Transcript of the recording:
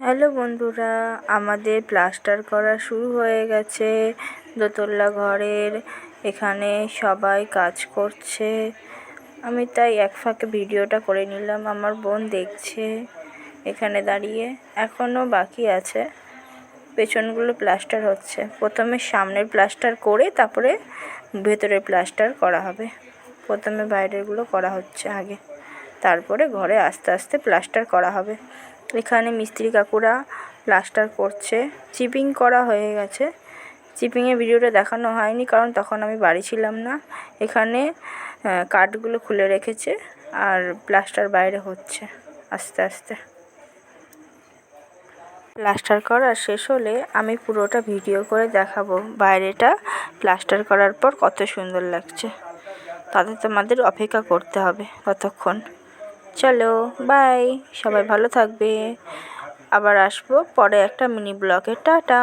Hello বন্ধুরা, আমাদের plaster করা শুরু হয়ে গেছে দোতলা ঘরের। এখানে সবাই কাজ করছে। আমি তাই এক ফাঁকে ভিডিওটা করে নিলাম। আমার বোন দেখছে এখানে দাঁড়িয়ে। এখনও বাকি আছে, পেছনগুলো প্লাস্টার হচ্ছে। প্রথমে সামনের প্লাস্টার করে তারপরে ভেতরের প্লাস্টার করা হবে। প্রথমে বাইরেরগুলো করা হচ্ছে আগে, তারপরে ঘরে আস্তে আস্তে প্লাস্টার করা হবে। এখানে মিস্ত্রি কাকুরা প্লাস্টার করছে। চিপিং করা হয়ে গেছে। চিপিংয়ের ভিডিওটা দেখানো হয়নি, কারণ তখন আমি বাড়ি ছিলাম না। এখানে কাঠগুলো খুলে রেখেছে আর প্লাস্টার বাইরে হচ্ছে আস্তে আস্তে। প্লাস্টার করা শেষ হলে আমি পুরোটা ভিডিও করে দেখাবো বাইরেটা প্লাস্টার করার পর কত সুন্দর লাগছে। তাদের তোমাদের অপেক্ষা করতে হবে ততক্ষণ। চলো বাই, সবাই ভালো থাকবে। আবার আসবো পরে একটা মিনি ব্লগে। টাটা।